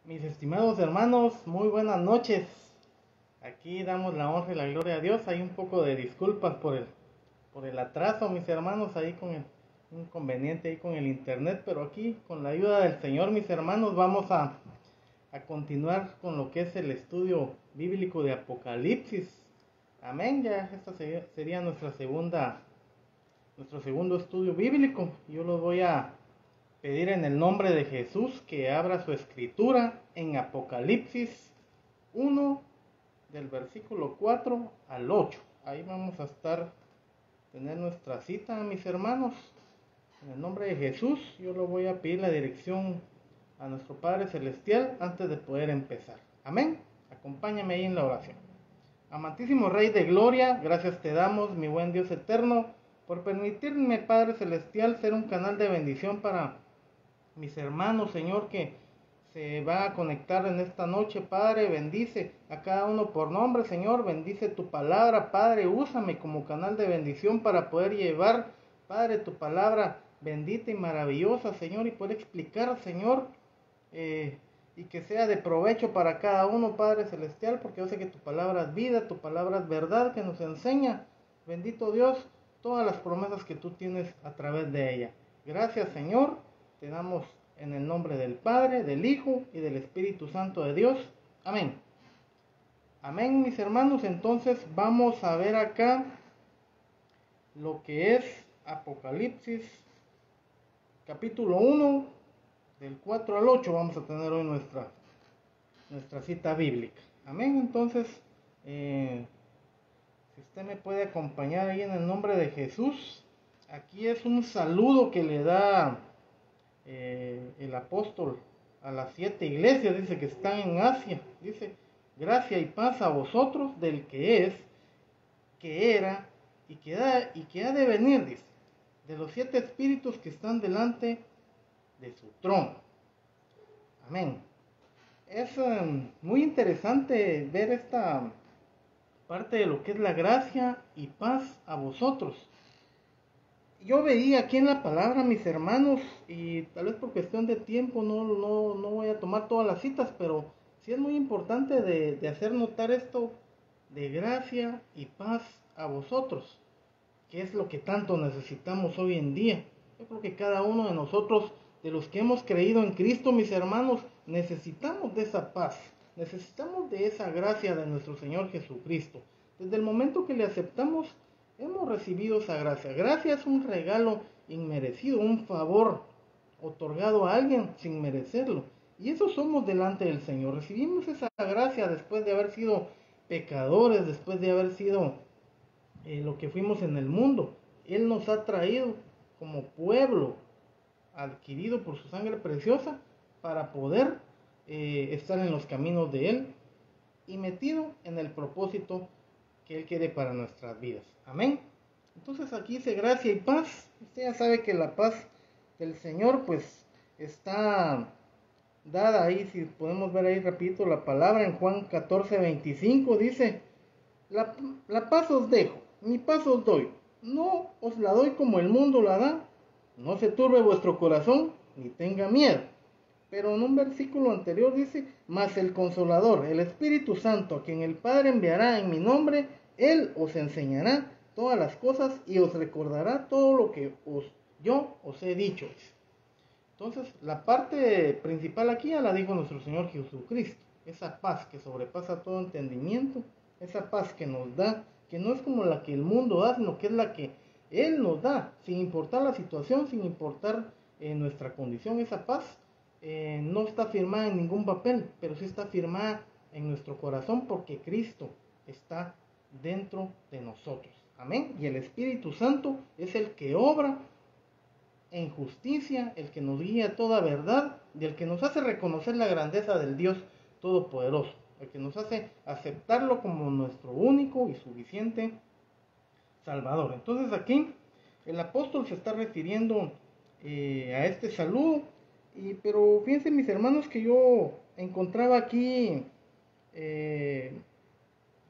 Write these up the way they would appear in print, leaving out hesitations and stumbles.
Mis estimados hermanos, muy buenas noches. Aquí damos la honra y la gloria a Dios. Hay un poco de disculpas por el atraso, mis hermanos, ahí con un inconveniente ahí con el internet, pero aquí con la ayuda del Señor, mis hermanos, vamos a continuar con lo que es el estudio bíblico de Apocalipsis. Amén, ya esta sería nuestro segundo estudio bíblico. Yo los voy a pedir en el nombre de Jesús que abra su escritura en Apocalipsis 1 del versículo 4 al 8. Ahí vamos a tener nuestra cita, mis hermanos. En el nombre de Jesús, yo le voy a pedir la dirección a nuestro Padre Celestial antes de poder empezar. Amén. Acompáñame ahí en la oración. Amantísimo Rey de Gloria, gracias te damos, mi buen Dios eterno, por permitirme, Padre Celestial, ser un canal de bendición para mis hermanos, Señor, que se va a conectar en esta noche. Padre, bendice a cada uno por nombre, Señor, bendice tu palabra, Padre, úsame como canal de bendición para poder llevar, Padre, tu palabra bendita y maravillosa, Señor, y poder explicar, Señor, y que sea de provecho para cada uno, Padre Celestial, porque yo sé que tu palabra es vida, tu palabra es verdad, que nos enseña, bendito Dios, todas las promesas que tú tienes a través de ella. Gracias, Señor, te damos en el nombre del Padre, del Hijo y del Espíritu Santo de Dios. Amén. Amén, mis hermanos. Entonces vamos a ver acá lo que es Apocalipsis, capítulo 1, del 4 al 8. Vamos a tener hoy nuestra cita bíblica. Amén. Entonces, si usted me puede acompañar ahí en el nombre de Jesús. Aquí es un saludo que le da el apóstol a las 7 iglesias, dice, que están en Asia. Dice: gracia y paz a vosotros del que es, que era y que ha de venir, dice, de los 7 espíritus que están delante de su trono. Amén. Es muy interesante ver esta parte de lo que es la gracia y paz a vosotros. Yo veía aquí en la palabra, mis hermanos, y tal vez por cuestión de tiempo no voy a tomar todas las citas, pero sí es muy importante de hacer notar esto de gracia y paz a vosotros, que es lo que tanto necesitamos hoy en día. Yo creo que cada uno de nosotros, de los que hemos creído en Cristo, mis hermanos, necesitamos de esa paz, necesitamos de esa gracia de nuestro Señor Jesucristo. Desde el momento que le aceptamos, hemos recibido esa gracia. Gracia es un regalo inmerecido, un favor otorgado a alguien sin merecerlo. Y eso somos delante del Señor. Recibimos esa gracia después de haber sido pecadores, después de haber sido lo que fuimos en el mundo. Él nos ha traído como pueblo adquirido por su sangre preciosa para poder estar en los caminos de Él y metido en el propósito que Él quiere para nuestras vidas. Amén. Entonces aquí dice gracia y paz. Usted ya sabe que la paz del Señor pues está dada ahí. Si podemos ver ahí rapidito la palabra en Juan 14:25 dice: la paz os dejo, mi paz os doy, no os la doy como el mundo la da. No se turbe vuestro corazón ni tenga miedo. Pero en un versículo anterior dice: mas el Consolador, el Espíritu Santo, a quien el Padre enviará en mi nombre, Él os enseñará todas las cosas y os recordará todo lo que yo os he dicho. Entonces, la parte principal aquí ya la dijo nuestro Señor Jesucristo. Esa paz que sobrepasa todo entendimiento, esa paz que nos da, que no es como la que el mundo da, sino que es la que Él nos da, sin importar la situación, sin importar nuestra condición. Esa paz no está firmada en ningún papel, pero sí está firmada en nuestro corazón porque Cristo está dentro de nosotros. Amén. Y el Espíritu Santo es el que obra en justicia, el que nos guía a toda verdad y el que nos hace reconocer la grandeza del Dios Todopoderoso, el que nos hace aceptarlo como nuestro único y suficiente Salvador. Entonces aquí el apóstol se está refiriendo a este saludo, pero fíjense, mis hermanos, que yo encontraba aquí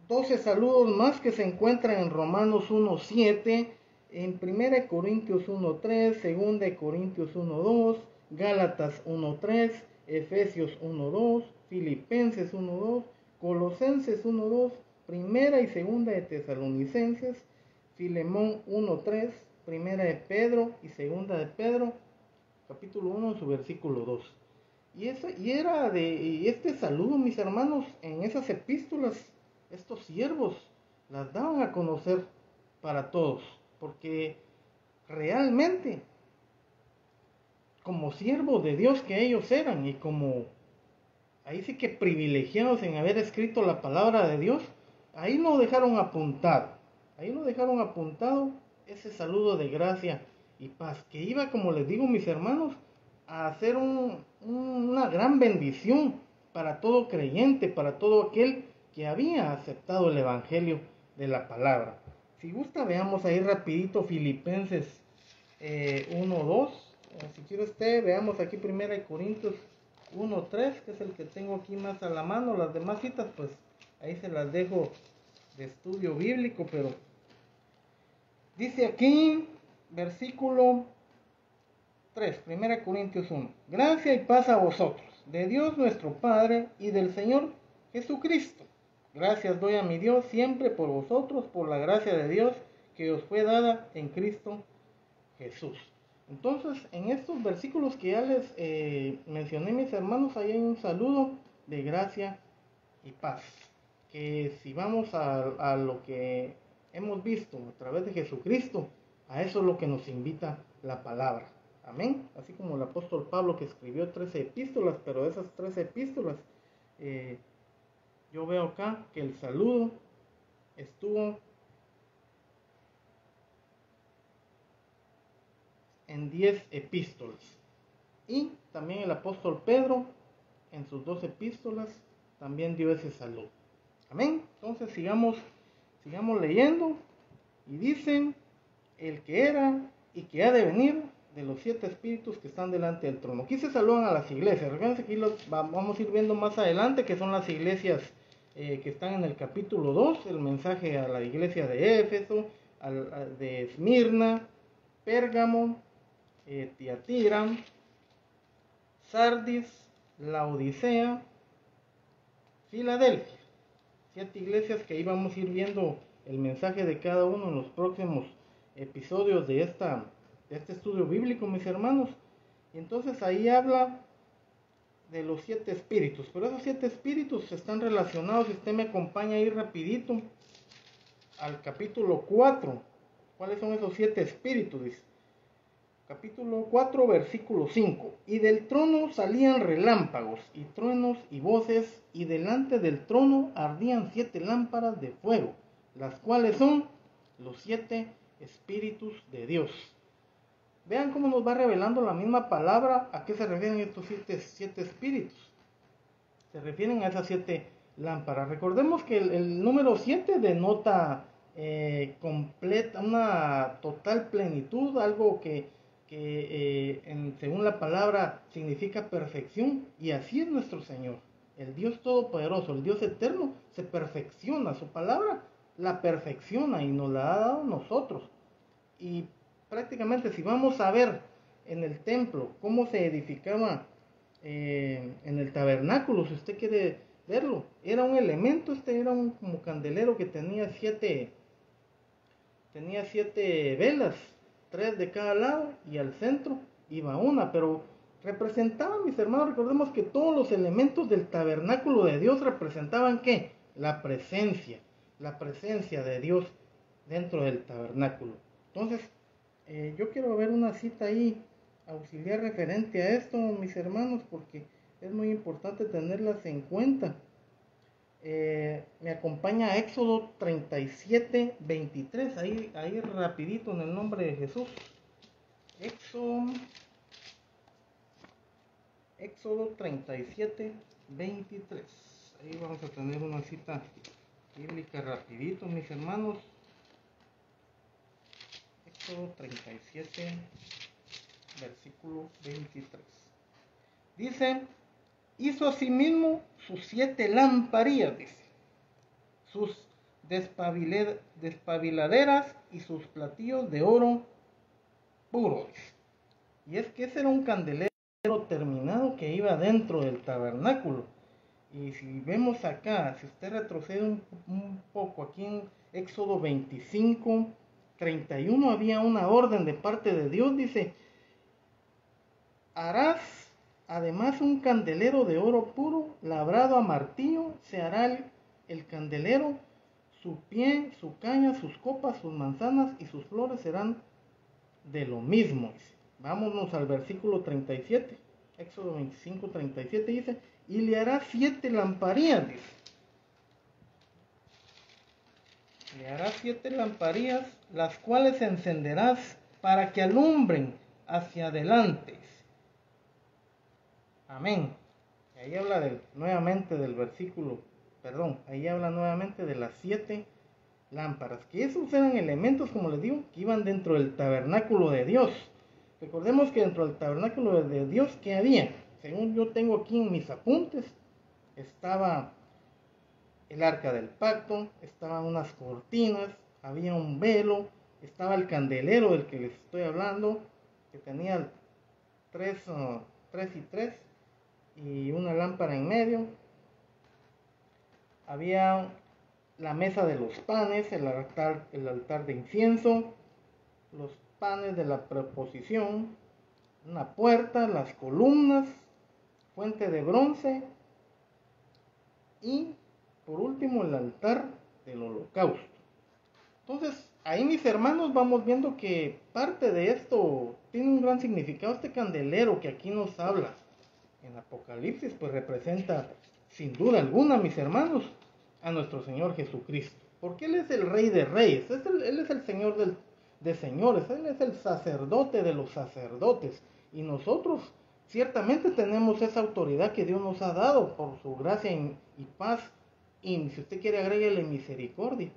12 saludos más que se encuentran en Romanos 1:7, en 1 Corintios 1:3, 2 Corintios 1:2, Gálatas 1:3, Efesios 1:2, Filipenses 1:2, Colosenses 1:2, Primera y Segunda de Tesalonicenses, Filemón 1:3, Primera de Pedro y Segunda de Pedro, capítulo 1, en su versículo 2. Y este saludo, mis hermanos, en esas epístolas, estos siervos las daban a conocer para todos, porque realmente, como siervos de Dios que ellos eran, y como ahí sí que privilegiados en haber escrito la palabra de Dios, ahí lo dejaron apuntado, ese saludo de gracia y paz, que iba, como les digo, mis hermanos, a hacer una gran bendición para todo creyente, para todo aquel que había aceptado el evangelio de la palabra. Si gusta, veamos ahí rapidito Filipenses 1:2. Si quiere usted, veamos aquí 1 Corintios 1:3, que es el que tengo aquí más a la mano. Las demás citas, pues ahí se las dejo de estudio bíblico, pero dice aquí, versículo 3, 1 Corintios 1. Gracia y paz a vosotros, de Dios nuestro Padre y del Señor Jesucristo. Gracias doy a mi Dios siempre por vosotros, por la gracia de Dios que os fue dada en Cristo Jesús. Entonces, en estos versículos que ya les mencioné, mis hermanos, ahí hay un saludo de gracia y paz. Que si vamos a lo que hemos visto a través de Jesucristo, a eso es lo que nos invita la palabra. Amén. Así como el apóstol Pablo, que escribió 13 epístolas, pero de esas 13 epístolas, yo veo acá que el saludo estuvo en 10 epístolas. Y también el apóstol Pedro, en sus 2 epístolas, también dio ese saludo. Amén. Entonces sigamos leyendo. Y dicen, el que era y que ha de venir, de los 7 espíritus que están delante del trono. Aquí se saludan a las iglesias. Recuerden que aquí vamos a ir viendo más adelante, que son las iglesias que están en el capítulo 2, el mensaje a la iglesia de Éfeso, de Esmirna, Pérgamo, Tiatira, Sardis, Laodicea, Filadelfia. 7 iglesias que ahí vamos a ir viendo el mensaje de cada uno en los próximos episodios de este estudio bíblico, mis hermanos. Y entonces ahí habla de los 7 espíritus, pero esos 7 espíritus están relacionados. Si usted me acompaña ahí rapidito al capítulo 4, ¿cuáles son esos 7 espíritus? Dice, capítulo 4, versículo 5. Y del trono salían relámpagos y truenos y voces, y delante del trono ardían 7 lámparas de fuego, las cuales son los 7 espíritus de Dios. Vean cómo nos va revelando la misma palabra a qué se refieren estos 7 espíritus. Se refieren a esas 7 lámparas. Recordemos que el número 7 denota completa, una total plenitud, algo que según la palabra significa perfección, y así es nuestro Señor. El Dios Todopoderoso, el Dios Eterno, se perfecciona, su palabra la perfecciona y nos la ha dado a nosotros. Y prácticamente, si vamos a ver en el templo cómo se edificaba en el tabernáculo, si usted quiere verlo, era un elemento, era un como candelero que tenía 7 velas, 3 de cada lado, y al centro iba una, pero representaba, mis hermanos, recordemos que todos los elementos del tabernáculo de Dios representaban ¿qué? La presencia de Dios dentro del tabernáculo. Entonces, yo quiero ver una cita ahí auxiliar referente a esto, mis hermanos, porque es muy importante tenerlas en cuenta. Me acompaña Éxodo 37, 23, ahí rapidito en el nombre de Jesús. Éxodo 37, 23. Ahí vamos a tener una cita bíblica rapidito, mis hermanos. Éxodo 37, versículo 23. Dice, hizo asimismo sus 7 lamparillas, dice, sus despabiladeras y sus platillos de oro puro, dice. Y es que ese era un candelero terminado que iba dentro del tabernáculo. Y si vemos acá, si usted retrocede un poco aquí en Éxodo 25, 31, había una orden de parte de Dios, dice: harás además un candelero de oro puro, labrado a martillo, se hará el candelero, su pie, su caña, sus copas, sus manzanas y sus flores serán de lo mismo. Vámonos al versículo 37, Éxodo 25, 37 dice: y le hará 7 lamparillas, dice. Le hará 7 lamparillas, las cuales encenderás para que alumbren hacia adelante. Amén. Ahí habla nuevamente del versículo, ahí habla nuevamente de las 7 lámparas, que esos eran elementos, como les digo, que iban dentro del tabernáculo de Dios. Recordemos que dentro del tabernáculo de Dios, ¿qué había? Según yo tengo aquí en mis apuntes, estaba el arca del pacto, estaban unas cortinas, había un velo, estaba el candelero del que les estoy hablando, que tenía 3 y 3 y una lámpara en medio. Había la mesa de los panes, el altar de incienso, los panes de la proposición, una puerta, las columnas, fuente de bronce y por último el altar del holocausto. Entonces, ahí mis hermanos vamos viendo que parte de esto tiene un gran significado. Este candelero que aquí nos habla en Apocalipsis, pues representa sin duda alguna, mis hermanos, a nuestro Señor Jesucristo. Porque Él es el Rey de Reyes, Él es el Señor de señores, Él es el sacerdote de los sacerdotes. Y nosotros ciertamente tenemos esa autoridad que Dios nos ha dado por su gracia y paz. Y si usted quiere, agréguele misericordia.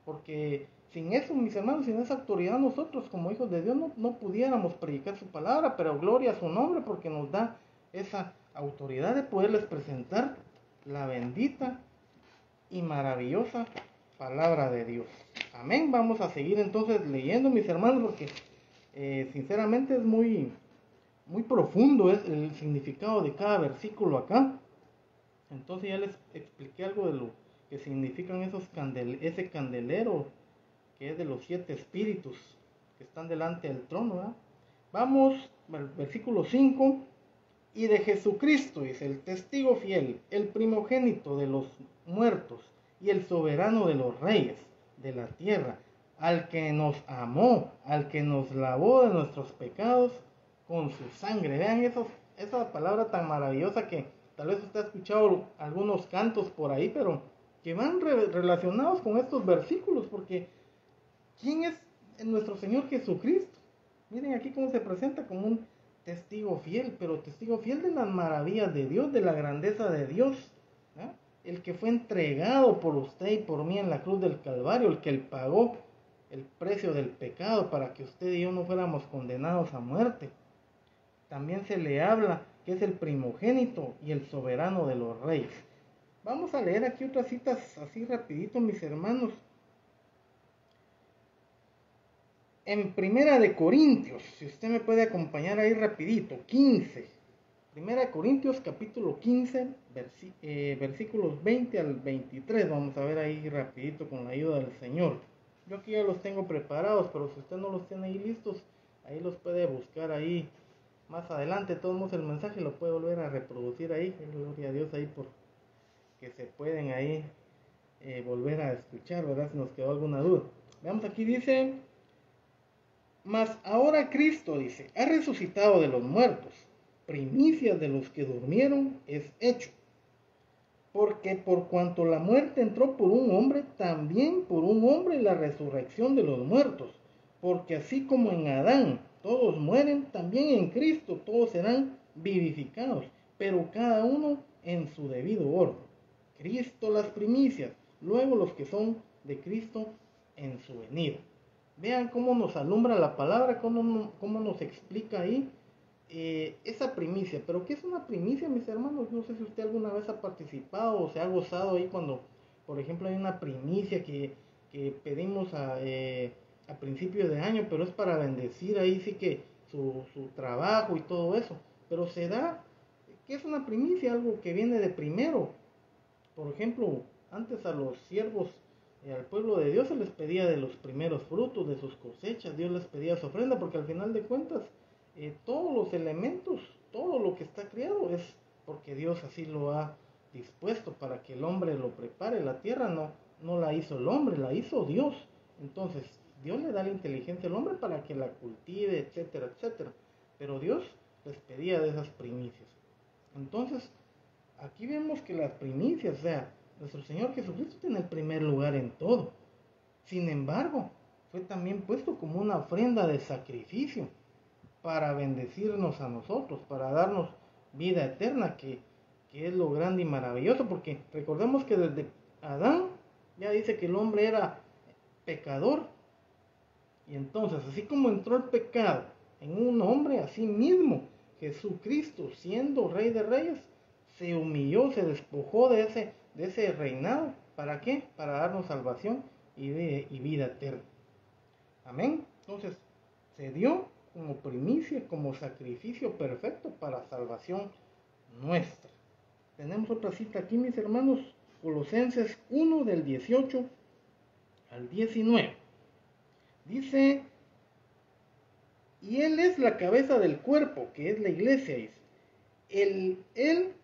Porque sin eso, mis hermanos, sin esa autoridad, nosotros como hijos de Dios no pudiéramos predicar su palabra. Pero gloria a su nombre, porque nos da esa autoridad de poderles presentar la bendita y maravillosa palabra de Dios. Amén. Vamos a seguir entonces leyendo, mis hermanos, porque sinceramente es muy profundo es el significado de cada versículo acá. Entonces ya les expliqué algo de lo que significan ese candelero, que es de los 7 espíritus que están delante del trono, ¿verdad? Vamos al versículo 5. Y de Jesucristo, dice, el testigo fiel, el primogénito de los muertos y el soberano de los reyes de la tierra, al que nos amó, al que nos lavó de nuestros pecados con su sangre. Vean esa palabra tan maravillosa que tal vez usted ha escuchado algunos cantos por ahí, pero que van relacionados con estos versículos, porque ¿quién es nuestro Señor Jesucristo? Miren aquí cómo se presenta como un testigo fiel, pero testigo fiel de las maravillas de Dios, de la grandeza de Dios, ¿eh? El que fue entregado por usted y por mí en la cruz del Calvario, el que él pagó el precio del pecado para que usted y yo no fuéramos condenados a muerte. También se le habla que es el primogénito y el soberano de los reyes. Vamos a leer aquí otras citas así rapidito, mis hermanos. En Primera de Corintios, si usted me puede acompañar ahí rapidito, 15. Primera de Corintios capítulo 15, versículos 20 al 23. Vamos a ver ahí rapidito con la ayuda del Señor. Yo aquí ya los tengo preparados, pero si usted no los tiene ahí listos, ahí los puede buscar ahí más adelante. De todos modos el mensaje lo puede volver a reproducir ahí. Gloria a Dios ahí por que se pueden ahí volver a escuchar, ¿verdad? Si nos quedó alguna duda. Veamos aquí, dice: mas ahora Cristo, dice, ha resucitado de los muertos, primicias de los que durmieron es hecho. Porque por cuanto la muerte entró por un hombre, también por un hombre la resurrección de los muertos. Porque así como en Adán todos mueren, también en Cristo todos serán vivificados, pero cada uno en su debido orden. Cristo las primicias, luego los que son de Cristo en su venida. Vean cómo nos alumbra la palabra, cómo nos explica ahí esa primicia. Pero ¿qué es una primicia, mis hermanos? No sé si usted alguna vez ha participado o se ha gozado ahí cuando, por ejemplo, hay una primicia que pedimos a principio de año, pero es para bendecir ahí sí que su trabajo y todo eso. pero se da, que es una primicia, algo que viene de primero. Por ejemplo, antes a los siervos, al pueblo de Dios se les pedía de los primeros frutos de sus cosechas, Dios les pedía su ofrenda, porque al final de cuentas, todos los elementos, todo lo que está creado es porque Dios así lo ha dispuesto para que el hombre lo prepare. La tierra no la hizo el hombre, la hizo Dios. Entonces, Dios le da la inteligencia al hombre para que la cultive, etcétera, etcétera. Pero Dios les pedía de esas primicias. Entonces, aquí vemos que las primicias, o sea, nuestro Señor Jesucristo tiene el primer lugar en todo. Sin embargo, fue también puesto como una ofrenda de sacrificio para bendecirnos a nosotros, para darnos vida eterna, que es lo grande y maravilloso, porque recordemos que desde Adán ya dice que el hombre era pecador, y entonces así como entró el pecado en un hombre, así mismo Jesucristo, siendo Rey de Reyes, se humilló, se despojó de ese reinado. ¿Para qué? Para darnos salvación y vida eterna. Amén. Entonces, se dio como primicia, como sacrificio perfecto para salvación nuestra. Tenemos otra cita aquí, mis hermanos, Colosenses 1 del 18 al 19. Dice, y Él es la cabeza del cuerpo, que es la iglesia, dice. Él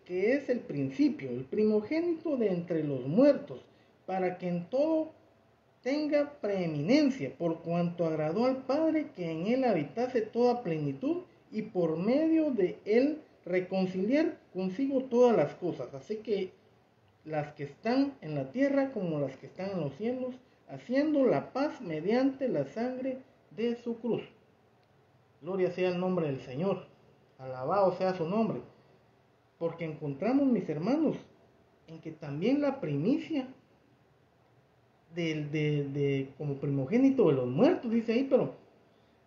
que es el principio, el primogénito de entre los muertos, para que en todo tenga preeminencia, por cuanto agradó al Padre que en Él habitase toda plenitud, y por medio de Él reconciliar consigo todas las cosas, así que las que están en la tierra como las que están en los cielos, haciendo la paz mediante la sangre de su cruz. Gloria sea el nombre del Señor, alabado sea su nombre, porque encontramos, mis hermanos, en que también la primicia como primogénito de los muertos, dice ahí, pero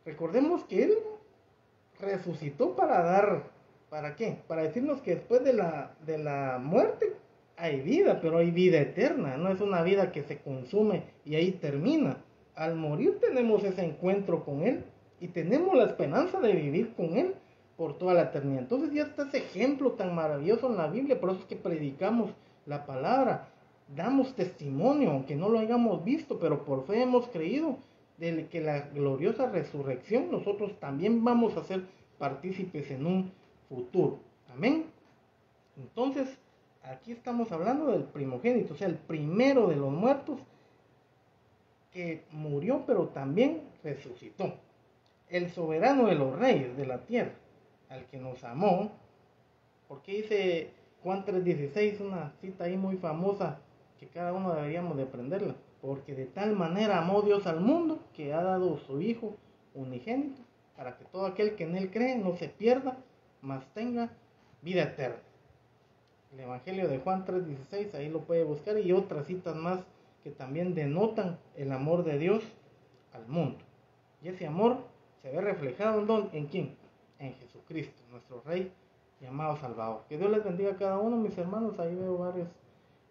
recordemos que Él resucitó ¿para qué? Para decirnos que después de la muerte hay vida, pero hay vida eterna, no es una vida que se consume y ahí termina. Al morir tenemos ese encuentro con Él y tenemos la esperanza de vivir con Él por toda la eternidad. Entonces ya está ese ejemplo tan maravilloso en la Biblia, por eso es que predicamos la palabra, damos testimonio, aunque no lo hayamos visto, pero por fe hemos creído de que la gloriosa resurrección nosotros también vamos a ser partícipes en un futuro. Amén. Entonces, aquí estamos hablando del primogénito, o sea, el primero de los muertos que murió, pero también resucitó. El soberano de los reyes de la tierra, al que nos amó, porque dice Juan 3:16, una cita ahí muy famosa que cada uno deberíamos de aprenderla, porque de tal manera amó Dios al mundo que ha dado su Hijo unigénito, para que todo aquel que en Él cree no se pierda, mas tenga vida eterna. El Evangelio de Juan 3:16, ahí lo puede buscar, y otras citas más que también denotan el amor de Dios al mundo. Y ese amor se ve reflejado ¿en quién? En Jesucristo, nuestro Rey y amado Salvador. Que Dios les bendiga a cada uno, mis hermanos. Ahí veo varios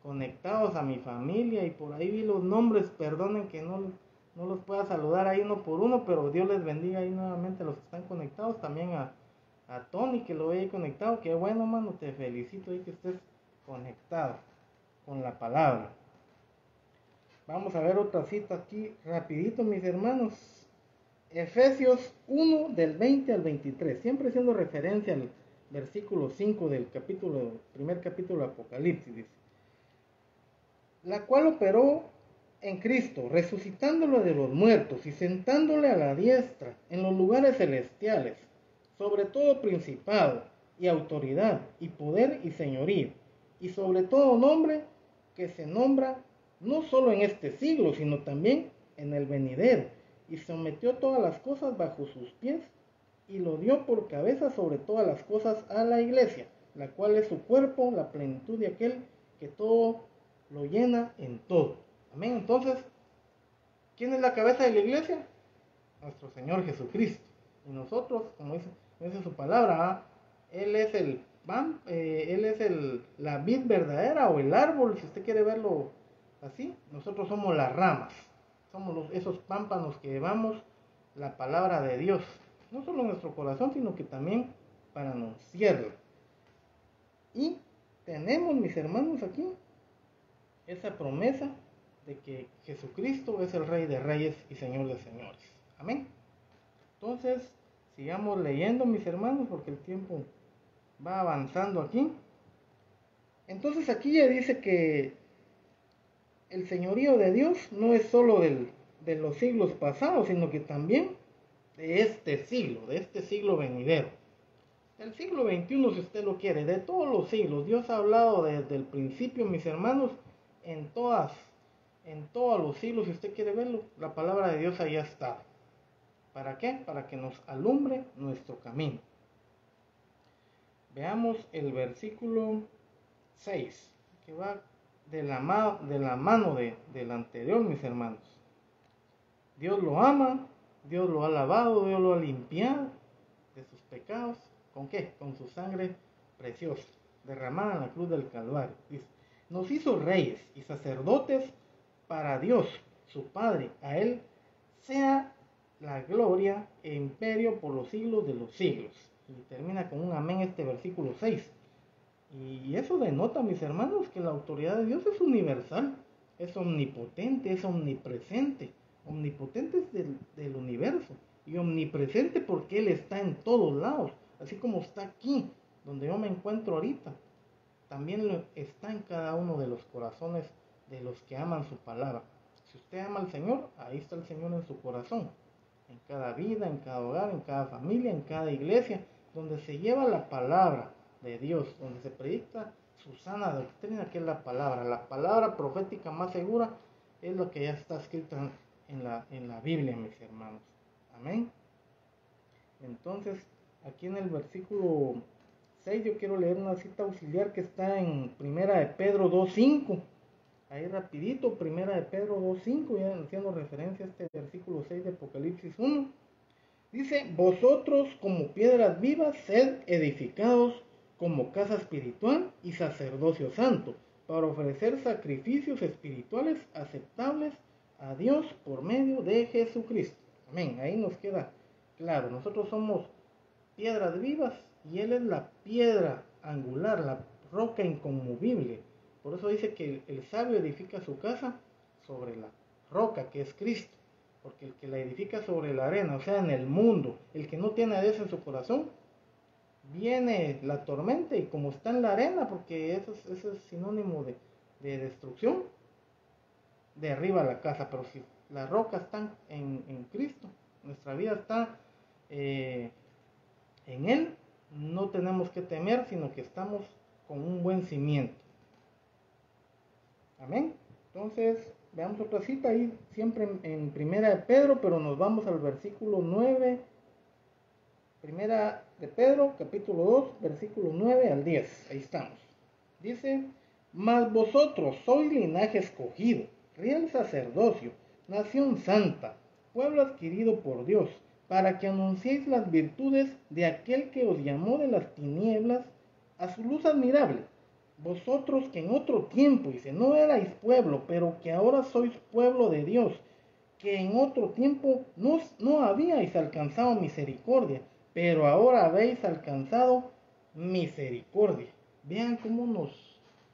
conectados, a mi familia, y por ahí vi los nombres. Perdonen que no los pueda saludar ahí uno por uno, pero Dios les bendiga ahí nuevamente a los que están conectados. También a Tony, que lo ve ahí conectado. Qué bueno, mano, te felicito ahí que estés conectado con la palabra. Vamos a ver otra cita aquí rapidito, mis hermanos. Efesios 1 del 20 al 23, siempre haciendo referencia al versículo 5 del primer capítulo de Apocalipsis, dice, la cual operó en Cristo, resucitándolo de los muertos y sentándole a la diestra en los lugares celestiales, sobre todo principado y autoridad y poder y señorío, y sobre todo nombre que se nombra no solo en este siglo, sino también en el venidero, y sometió todas las cosas bajo sus pies, y lo dio por cabeza sobre todas las cosas a la iglesia, la cual es su cuerpo, la plenitud de aquel que todo lo llena en todo. Amén. Entonces, ¿quién es la cabeza de la iglesia? Nuestro Señor Jesucristo. Y nosotros, como dice su palabra, Él es la vid verdadera, o el árbol, si usted quiere verlo así. Nosotros somos las ramas, somos esos pámpanos que llevamos la palabra de Dios, no solo en nuestro corazón, sino que también para anunciarla. Y tenemos, mis hermanos, aquí esa promesa de que Jesucristo es el Rey de Reyes y Señor de Señores. Amén. Entonces, sigamos leyendo, mis hermanos, porque el tiempo va avanzando aquí. Entonces aquí ya dice que el señorío de Dios no es solo de los siglos pasados, sino que también de este siglo venidero. Del siglo XXI, si usted lo quiere, de todos los siglos. Dios ha hablado desde el principio, mis hermanos, en todos los siglos, si usted quiere verlo, la palabra de Dios allá está. ¿Para qué? Para que nos alumbre nuestro camino. Veamos el versículo 6, que va de la mano del anterior, mis hermanos. Dios lo ama, Dios lo ha lavado, Dios lo ha limpiado de sus pecados. ¿Con qué? Con su sangre preciosa, derramada en la cruz del Calvario. Dice, nos hizo reyes y sacerdotes para Dios, su Padre. A Él sea la gloria e imperio por los siglos de los siglos. Y termina con un amén este versículo 6. Y eso denota, mis hermanos, que la autoridad de Dios es universal, es omnipotente, es omnipresente. Omnipotente es del universo y omnipresente porque Él está en todos lados, así como está aquí, donde yo me encuentro ahorita. También está en cada uno de los corazones de los que aman su palabra. Si usted ama al Señor, ahí está el Señor en su corazón. En cada vida, en cada hogar, en cada familia, en cada iglesia, donde se lleva la palabra de Dios, donde se predica su sana doctrina, que es la palabra profética más segura, es lo que ya está escrito en la Biblia, mis hermanos. Amén. Entonces, aquí en el versículo 6 yo quiero leer una cita auxiliar que está en Primera de Pedro 2:5. Ahí rapidito, Primera de Pedro 2:5, ya haciendo referencia a este versículo 6 de Apocalipsis 1. Dice, vosotros como piedras vivas, sed edificados como casa espiritual y sacerdocio santo, para ofrecer sacrificios espirituales aceptables a Dios por medio de Jesucristo. Amén, ahí nos queda claro, nosotros somos piedras vivas y Él es la piedra angular, la roca inconmovible. Por eso dice que el sabio edifica su casa sobre la roca que es Cristo. Porque el que la edifica sobre la arena, o sea, en el mundo, el que no tiene a Dios en su corazón, viene la tormenta y como está en la arena, porque eso es sinónimo de destrucción, derriba la casa. Pero si la roca está en Cristo, nuestra vida está en Él, no tenemos que temer, sino que estamos con un buen cimiento. Amén. Entonces, veamos otra cita ahí, siempre en Primera de Pedro, pero nos vamos al versículo 9. Primera de Pedro, capítulo 2, versículo 9 al 10. Ahí estamos. Dice, mas vosotros sois linaje escogido, real sacerdocio, nación santa, pueblo adquirido por Dios, para que anunciéis las virtudes de aquel que os llamó de las tinieblas a su luz admirable. Vosotros que en otro tiempo, dice, no erais pueblo, pero que ahora sois pueblo de Dios, que en otro tiempo no habíais alcanzado misericordia, pero ahora habéis alcanzado misericordia. Vean cómo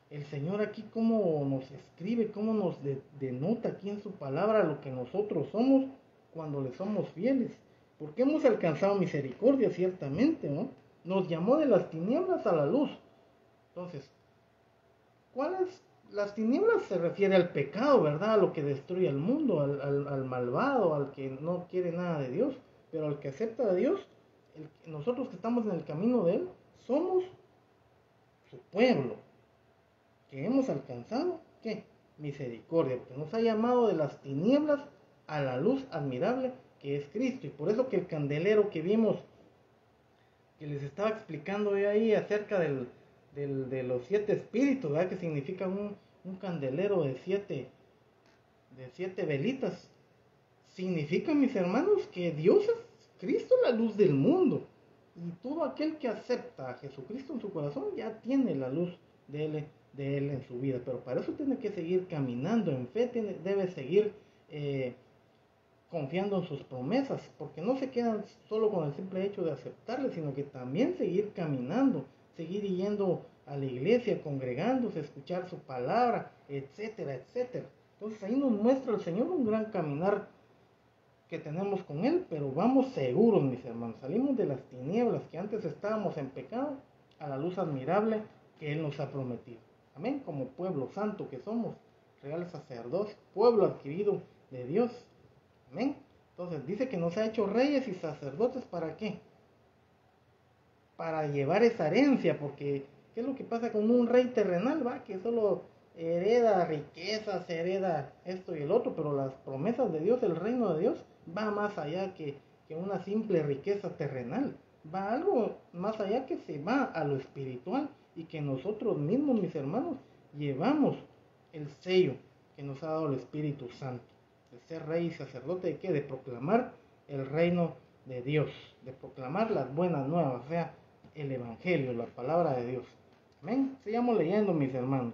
el Señor aquí cómo nos escribe, cómo nos denota aquí en su palabra lo que nosotros somos cuando le somos fieles. Porque hemos alcanzado misericordia, ciertamente, ¿no? Nos llamó de las tinieblas a la luz. Entonces, las tinieblas se refiere al pecado, ¿verdad? A lo que destruye el mundo, al malvado, al que no quiere nada de Dios. Pero al que acepta a Dios, nosotros que estamos en el camino de Él, somos su pueblo, que hemos alcanzado, ¿qué? Misericordia, porque nos ha llamado de las tinieblas a la luz admirable que es Cristo. Y por eso que el candelero que vimos, que les estaba explicando yo ahí acerca de los 7 espíritus, ¿verdad? Que significa un candelero de siete velitas. Significa, mis hermanos, que Dios es Cristo, la luz del mundo. Y todo aquel que acepta a Jesucristo en su corazón ya tiene la luz de Él en su vida. Pero para eso tiene que seguir caminando en fe, debe seguir confiando en sus promesas, porque no se quedan solo con el simple hecho de aceptarle, sino que también seguir caminando, seguir yendo a la iglesia, congregándose, escuchar su palabra, etcétera, etcétera. Entonces ahí nos muestra el Señor un gran caminar que tenemos con Él, pero vamos seguros, mis hermanos, salimos de las tinieblas que antes estábamos en pecado a la luz admirable que Él nos ha prometido. Amén, como pueblo santo que somos, real sacerdocio, pueblo adquirido de Dios. Amén. Entonces dice que nos ha hecho reyes y sacerdotes, ¿para qué? Para llevar esa herencia, porque ¿qué es lo que pasa con un rey terrenal? Va, que solo hereda riquezas, hereda esto y el otro, pero las promesas de Dios, el reino de Dios, va más allá que una simple riqueza terrenal. Va algo más allá, que se va a lo espiritual, y que nosotros mismos, mis hermanos, llevamos el sello que nos ha dado el Espíritu Santo, de ser rey y sacerdote, ¿de qué? De proclamar el reino de Dios, de proclamar las buenas nuevas, o sea, el Evangelio, la palabra de Dios. Amén. Sigamos leyendo, mis hermanos.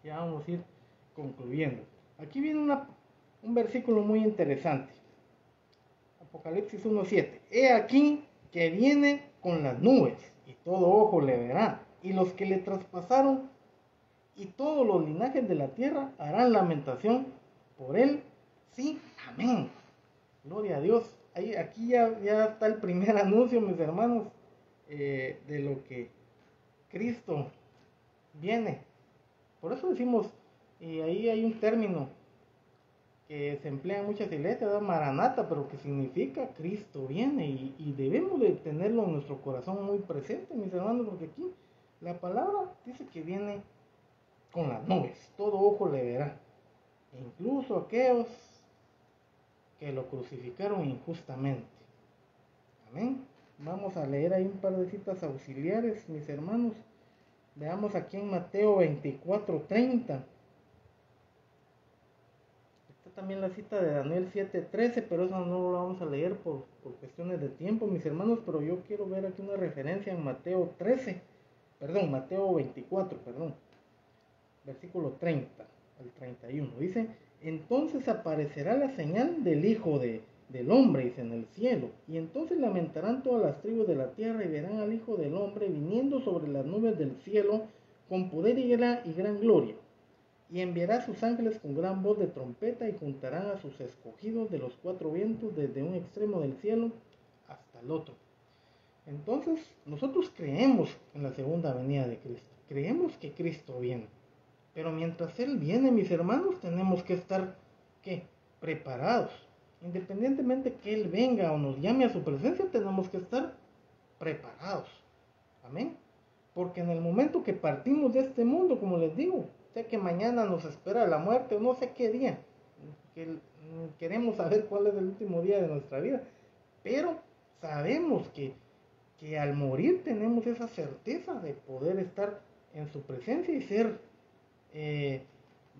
Ya vamos a ir concluyendo. Aquí viene un versículo muy interesante. Apocalipsis 1:7. He aquí que viene con las nubes, y todo ojo le verá, y los que le traspasaron y todos los linajes de la tierra harán lamentación por él. Sí, amén. Gloria a Dios. Aquí ya está el primer anuncio, mis hermanos, de lo que Cristo viene. Por eso decimos, y ahí hay un término que se emplea en muchas iglesias, Maranata, pero que significa Cristo viene, y debemos de tenerlo en nuestro corazón muy presente, mis hermanos, porque aquí la palabra dice que viene con las nubes, todo ojo le verá, incluso aquellos que lo crucificaron injustamente. Amén. Vamos a leer ahí un par de citas auxiliares, mis hermanos. Veamos aquí en Mateo 24:30. Está también la cita de Daniel 7:13, pero eso no lo vamos a leer por cuestiones de tiempo, mis hermanos. Pero yo quiero ver aquí una referencia en Mateo 24, versículo 30 al 31. Dice: entonces aparecerá la señal del Hijo del Hombre, dice, en el cielo, y entonces lamentarán todas las tribus de la tierra, y verán al Hijo del Hombre viniendo sobre las nubes del cielo con poder y gran gloria, y enviará a sus ángeles con gran voz de trompeta, y juntarán a sus escogidos de los cuatro vientos, desde un extremo del cielo hasta el otro. Entonces nosotros creemos en la segunda venida de Cristo, creemos que Cristo viene. Pero mientras Él viene, mis hermanos, tenemos que estar, ¿qué? Preparados. Independientemente que Él venga o nos llame a su presencia, tenemos que estar preparados. Amén. Porque en el momento que partimos de este mundo, como les digo, sé que mañana nos espera la muerte, o no sé qué día, que queremos saber cuál es el último día de nuestra vida, pero sabemos que al morir tenemos esa certeza de poder estar en su presencia y ser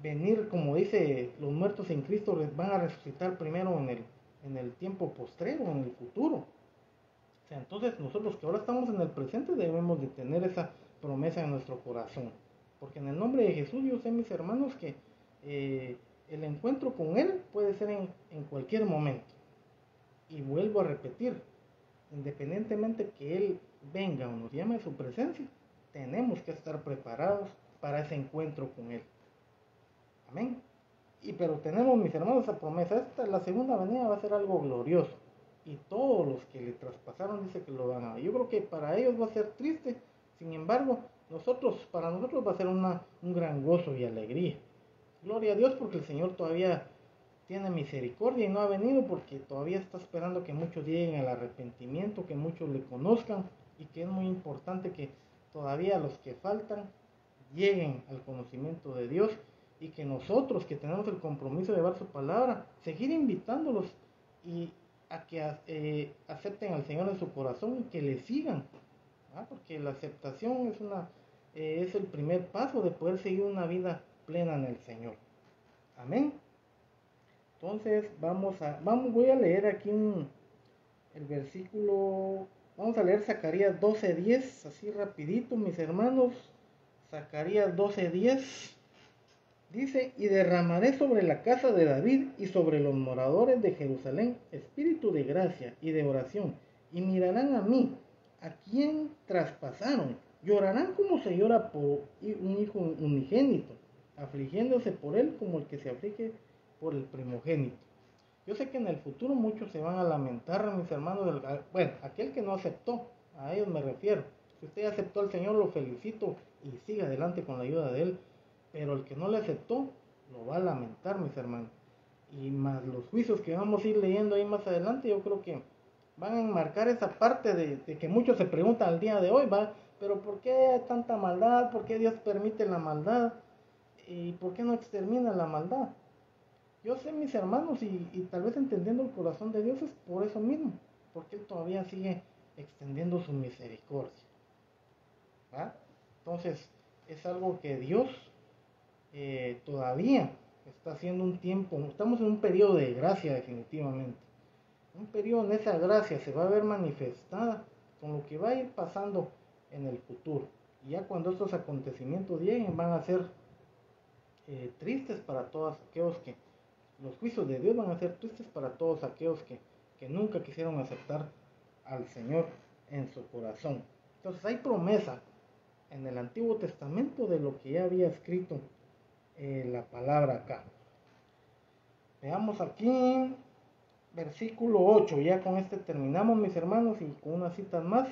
venir, como dice, los muertos en Cristo van a resucitar primero en el tiempo postrero, en el futuro. O sea, entonces nosotros que ahora estamos en el presente debemos de tener esa promesa en nuestro corazón, porque en el nombre de Jesús yo sé, mis hermanos, que el encuentro con Él puede ser en cualquier momento. Y vuelvo a repetir, independientemente que Él venga o nos llame a su presencia, tenemos que estar preparados para ese encuentro con Él. Amén. Pero tenemos, mis hermanos, esa promesa. La segunda venida va a ser algo glorioso. Y todos los que le traspasaron dice que lo van a ver. Yo creo que para ellos va a ser triste. Sin embargo, para nosotros va a ser un gran gozo y alegría. Gloria a Dios, porque el Señor todavía tiene misericordia y no ha venido, porque todavía está esperando que muchos lleguen al arrepentimiento, que muchos le conozcan, y que es muy importante que todavía los que faltan lleguen al conocimiento de Dios, y que nosotros que tenemos el compromiso de llevar su palabra, seguir invitándolos y a que acepten al Señor en su corazón y que le sigan, porque la aceptación es el primer paso de poder seguir una vida plena en el Señor. Amén. Entonces voy a leer aquí el versículo. Vamos a leer Zacarías 12:10, así rapidito, mis hermanos. Zacarías 12:10 Dice, y derramaré sobre la casa de David y sobre los moradores de Jerusalén espíritu de gracia y de oración, y mirarán a mí, a quien traspasaron, llorarán como se llora por un hijo unigénito, afligiéndose por él como el que se aflige por el primogénito. Yo sé que en el futuro muchos se van a lamentar, mis hermanos, bueno, aquel que no aceptó, a ellos me refiero. Si usted aceptó al Señor, lo felicito y siga adelante con la ayuda de Él. Pero el que no le aceptó, lo va a lamentar, mis hermanos. Y más los juicios que vamos a ir leyendo ahí más adelante, yo creo que van a enmarcar esa parte de que muchos se preguntan al día de hoy, ¿va? Pero ¿por qué hay tanta maldad? ¿Por qué Dios permite la maldad? ¿Y por qué no extermina la maldad? Yo sé, mis hermanos, y tal vez entendiendo el corazón de Dios es por eso mismo, porque Él todavía sigue extendiendo su misericordia, ¿va? Entonces, es algo que Dios todavía está haciendo un tiempo, estamos en un periodo de gracia definitivamente. Un periodo en esa gracia se va a ver manifestada con lo que va a ir pasando en el futuro. Y ya cuando estos acontecimientos lleguen van a ser tristes para todos aquellos que, los juicios de Dios van a ser tristes para todos aquellos que nunca quisieron aceptar al Señor en su corazón. Entonces hay promesa en el Antiguo Testamento de lo que ya había escrito la palabra acá. Veamos aquí, versículo 8, ya con este terminamos, mis hermanos, y con unas citas más.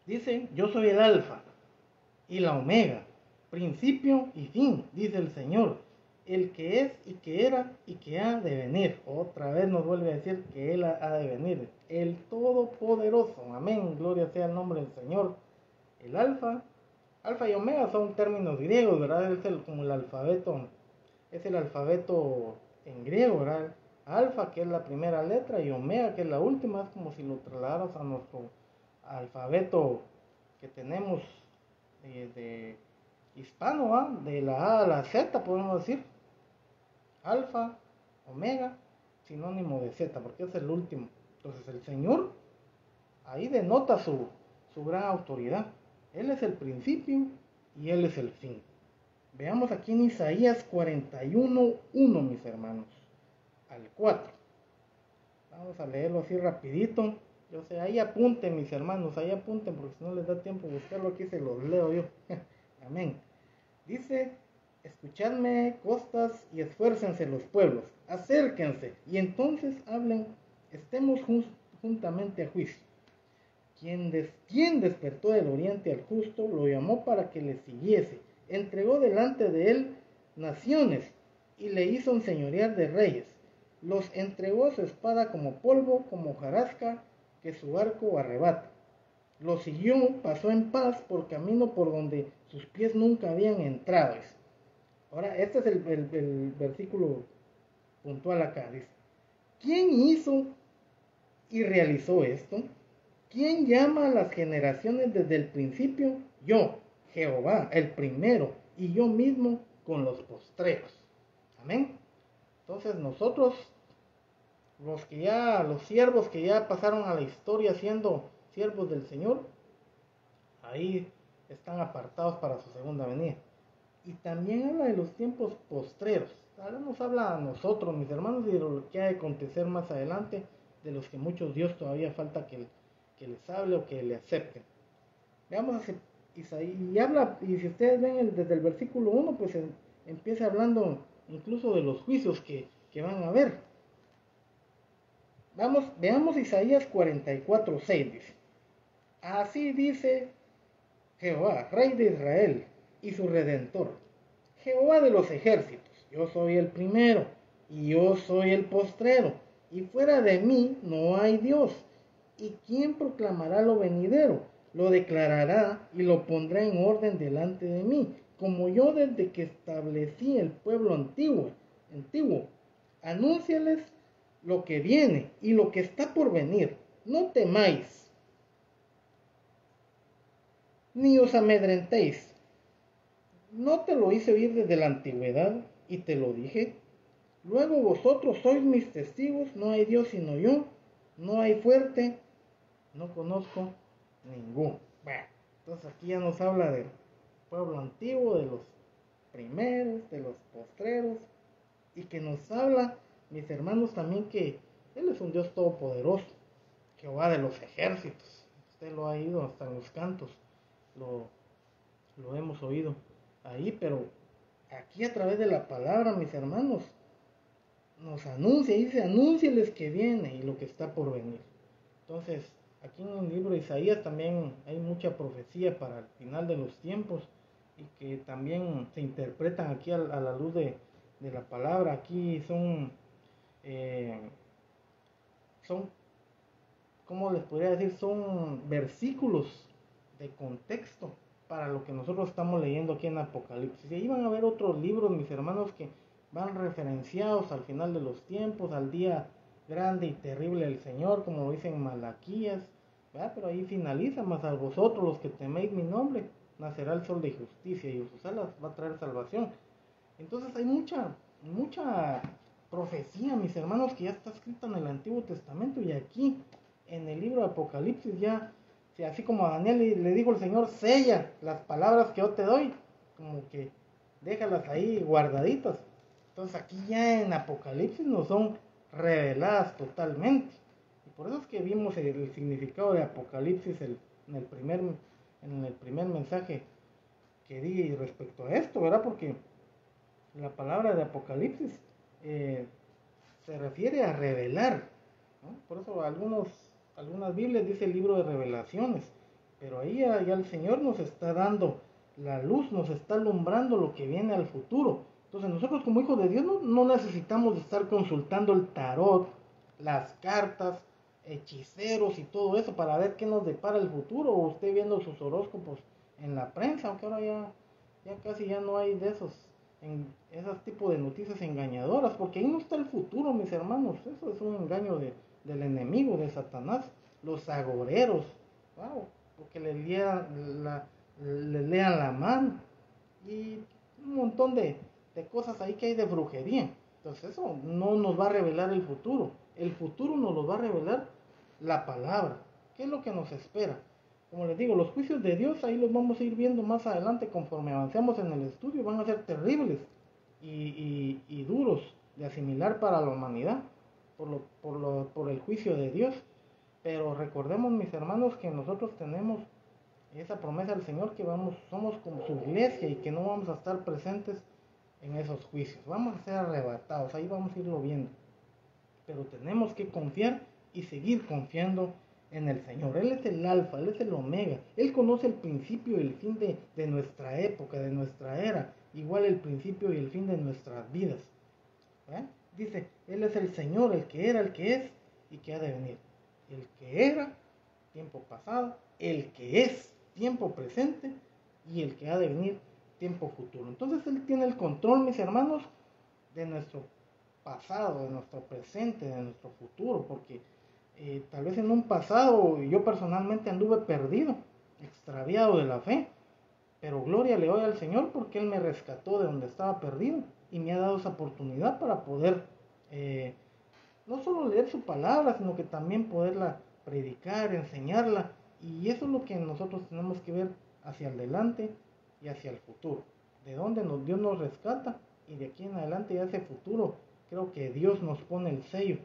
Dice, yo soy el alfa y la omega, principio y fin, dice el Señor, el que es y que era y que ha de venir. Otra vez nos vuelve a decir que Él ha de venir, el Todopoderoso. Amén, gloria sea el nombre del Señor. El alfa y omega son términos griegos, ¿verdad? Es como el alfabeto, es el alfabeto en griego, ¿verdad? Alfa, que es la primera letra, y omega, que es la última. Es como si lo trasladáramos a nuestro alfabeto que tenemos de hispano, ¿va? De la A a la Z, podemos decir. Alfa, omega, sinónimo de Z, porque es el último. Entonces el Señor ahí denota su gran autoridad. Él es el principio y Él es el fin. Veamos aquí en Isaías 41:1, mis hermanos, al 4. Vamos a leerlo así rapidito. Yo sé, ahí apunten, mis hermanos, ahí apunten, porque si no les da tiempo buscarlo, aquí se los leo yo. Amén. Dice, escuchadme costas y esfuércense los pueblos, acérquense y entonces hablen, estemos juntamente a juicio. Quien despertó del oriente al justo, lo llamó para que le siguiese, entregó delante de él naciones y le hizo enseñorear de reyes. Los entregó a su espada como polvo, como hojarasca que su arco arrebata. Lo siguió, pasó en paz por camino por donde sus pies nunca habían entrado. Ahora, este es el versículo puntual acá. Dice, ¿quién hizo y realizó esto? ¿Quién llama a las generaciones desde el principio? Yo, Jehová, el primero, y yo mismo con los postreros. Amén. Entonces nosotros, los siervos que ya pasaron a la historia siendo siervos del Señor, ahí están apartados para su segunda venida. Y también habla de los tiempos postreros. Ahora nos habla a nosotros, mis hermanos, de lo que ha de acontecer más adelante, de los que muchos Dios todavía falta que les hable o que le acepten. Veamos Isaías, y habla, y si ustedes ven desde el versículo 1, pues empieza hablando incluso de los juicios que van a haber. Veamos Isaías 44:6, dice, así dice Jehová, Rey de Israel y su Redentor, Jehová de los ejércitos, yo soy el primero y yo soy el postrero, y fuera de mí no hay Dios. ¿Y quién proclamará lo venidero? Lo declarará y lo pondrá en orden delante de mí, como yo desde que establecí el pueblo antiguo. Anúnciales lo que viene y lo que está por venir. No temáis, ni os amedrentéis. ¿No te lo hice oír desde la antigüedad y te lo dije? Luego vosotros sois mis testigos, no hay Dios sino yo, no hay fuerte, no conozco ninguno. Bueno, entonces aquí ya nos habla del pueblo antiguo, primeros, de los postreros, y que nos habla, mis hermanos, también que Él es un Dios todopoderoso, Jehová de los ejércitos. Usted lo ha oído hasta en los cantos, lo, lo hemos oído ahí, pero aquí a través de la palabra, mis hermanos, nos anuncia, dice, anúnciales que viene y lo que está por venir. Entonces, aquí en el libro de Isaías también hay mucha profecía para el final de los tiempos y que también se interpretan aquí a la luz de la palabra. Aquí eh, son, ¿cómo les podría decir? Son versículos de contexto para lo que nosotros estamos leyendo aquí en Apocalipsis. Y ahí van a haber otros libros, mis hermanos, que van referenciados al final de los tiempos, al día grande y terrible del Señor, como lo dice en Malaquías, ¿verdad? Pero ahí finaliza, mas a vosotros los que teméis mi nombre, nacerá el sol de justicia y sus alas va a traer salvación. Entonces hay mucha profecía, mis hermanos, que ya está escrita en el Antiguo Testamento y aquí en el libro de Apocalipsis ya, así como a Daniel le dijo el Señor, sella las palabras que yo te doy, como que déjalas ahí guardaditas. Entonces aquí ya en Apocalipsis nos son reveladas totalmente. Y por eso es que vimos el significado de Apocalipsis en el primer mensaje que di respecto a esto, ¿verdad? Porque la palabra de Apocalipsis se refiere a revelar, ¿no? Por eso algunas Biblias dice el libro de revelaciones, pero ahí ya el Señor nos está dando la luz, nos está alumbrando lo que viene al futuro. Entonces nosotros como hijos de Dios no necesitamos estar consultando el tarot, las cartas, hechiceros y todo eso para ver qué nos depara el futuro, o usted viendo sus horóscopos en la prensa, aunque ahora ya casi ya no hay de esos tipos de noticias engañadoras, porque ahí no está el futuro, mis hermanos. Eso es un engaño del enemigo, de Satanás. Los agoreros, wow, porque le lean la mano y un montón de cosas ahí que hay de brujería. Entonces eso no nos va a revelar el futuro. El futuro nos lo va a revelar la palabra. ¿Qué es lo que nos espera? Como les digo, los juicios de Dios ahí los vamos a ir viendo más adelante conforme avancemos en el estudio. Van a ser terribles y duros de asimilar para la humanidad por el juicio de Dios. Pero recordemos, mis hermanos, que nosotros tenemos esa promesa del Señor que somos como su iglesia y que no vamos a estar presentes en esos juicios. Vamos a ser arrebatados, ahí vamos a irlo viendo. Pero tenemos que confiar y seguir confiando en el Señor. Él es el alfa, Él es el omega. Él conoce el principio y el fin de nuestra época, de nuestra era. Igual el principio y el fin de nuestras vidas. ¿Eh? Dice, Él es el Señor, el que era, el que es y que ha de venir. El que era, tiempo pasado, el que es, tiempo presente, y el que ha de venir, tiempo futuro. Entonces Él tiene el control, mis hermanos, de nuestro pasado, de nuestro presente, de nuestro futuro, porque tal vez en un pasado yo personalmente anduve perdido, extraviado de la fe, pero gloria le doy al Señor porque Él me rescató de donde estaba perdido y me ha dado esa oportunidad para poder no solo leer su palabra, sino que también poderla predicar, enseñarla, y eso es lo que nosotros tenemos que ver hacia adelante y hacia el futuro, de dónde Dios nos rescata, y de aquí en adelante ya ese futuro, creo que Dios nos pone el sello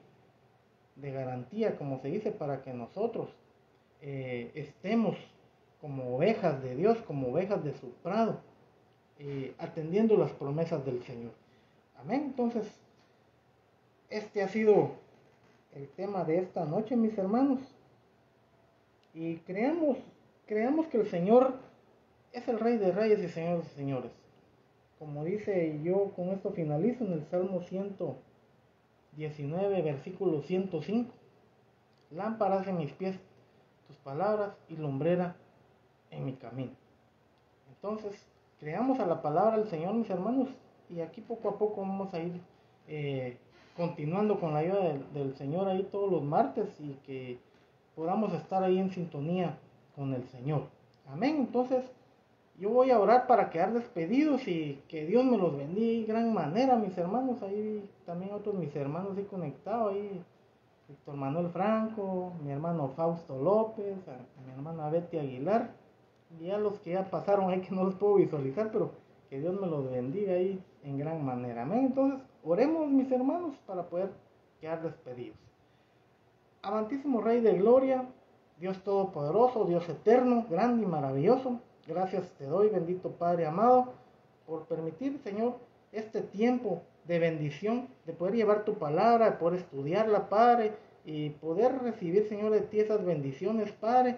de garantía, como se dice, para que nosotros estemos como ovejas de Dios, como ovejas de su prado, atendiendo las promesas del Señor. Amén. Entonces, este ha sido el tema de esta noche, mis hermanos. Y creamos que el Señor es el Rey de Reyes y Señor de Señores. Como dice, y yo con esto finalizo en el Salmo 119, versículo 105. Lámparas en mis pies tus palabras y lumbrera en mi camino. Entonces, creamos a la palabra del Señor, mis hermanos, y aquí poco a poco vamos a ir continuando con la ayuda del Señor ahí todos los martes y que podamos estar ahí en sintonía con el Señor. Amén. Entonces, yo voy a orar para quedar despedidos y que Dios me los bendiga de gran manera, mis hermanos. Ahí también otros mis hermanos ahí conectados, ahí Víctor Manuel Franco, mi hermano Fausto López, mi hermana Betty Aguilar, y ya los que ya pasaron ahí que no los puedo visualizar, pero Que Dios me los bendiga ahí en gran manera. Amén. Entonces, oremos, mis hermanos, para poder quedar despedidos. Amantísimo Rey de Gloria, Dios Todopoderoso, Dios Eterno, grande y maravilloso, gracias te doy, bendito Padre amado, por permitir, Señor, este tiempo de bendición, de poder llevar tu palabra, de poder estudiarla, Padre, y poder recibir, Señor, de ti esas bendiciones, Padre,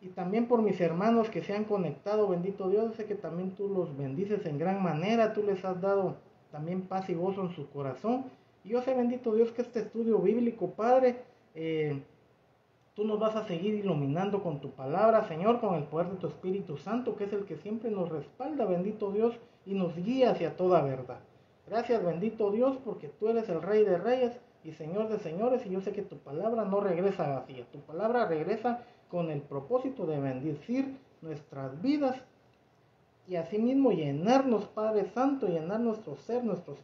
y también por mis hermanos que se han conectado, bendito Dios, sé que también tú los bendices en gran manera, tú les has dado también paz y gozo en su corazón, y yo sé, bendito Dios, que este estudio bíblico, Padre, tú nos vas a seguir iluminando con tu palabra, Señor, con el poder de tu Espíritu Santo, que es el que siempre nos respalda, bendito Dios, y nos guía hacia toda verdad. Gracias, bendito Dios, porque tú eres el Rey de Reyes y Señor de Señores, y yo sé que tu palabra no regresa vacía. Tu palabra regresa con el propósito de bendecir nuestras vidas y asimismo llenarnos, Padre Santo, llenar nuestro ser, nuestro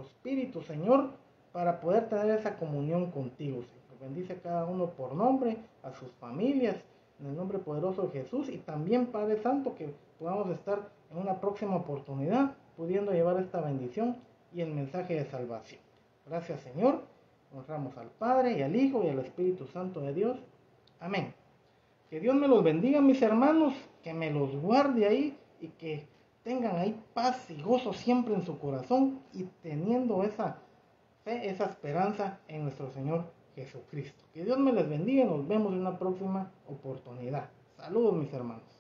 espíritu, Señor, para poder tener esa comunión contigo, Señor. Bendice a cada uno por nombre, a sus familias, en el nombre poderoso de Jesús, y también, Padre Santo, que podamos estar en una próxima oportunidad pudiendo llevar esta bendición y el mensaje de salvación. Gracias, Señor. Honramos al Padre y al Hijo y al Espíritu Santo de Dios. Amén. Que Dios me los bendiga, mis hermanos, que me los guarde ahí y que tengan ahí paz y gozo siempre en su corazón y teniendo esa fe, esa esperanza en nuestro Señor Jesucristo. Que Dios me les bendiga y nos vemos en una próxima oportunidad. Saludos, mis hermanos.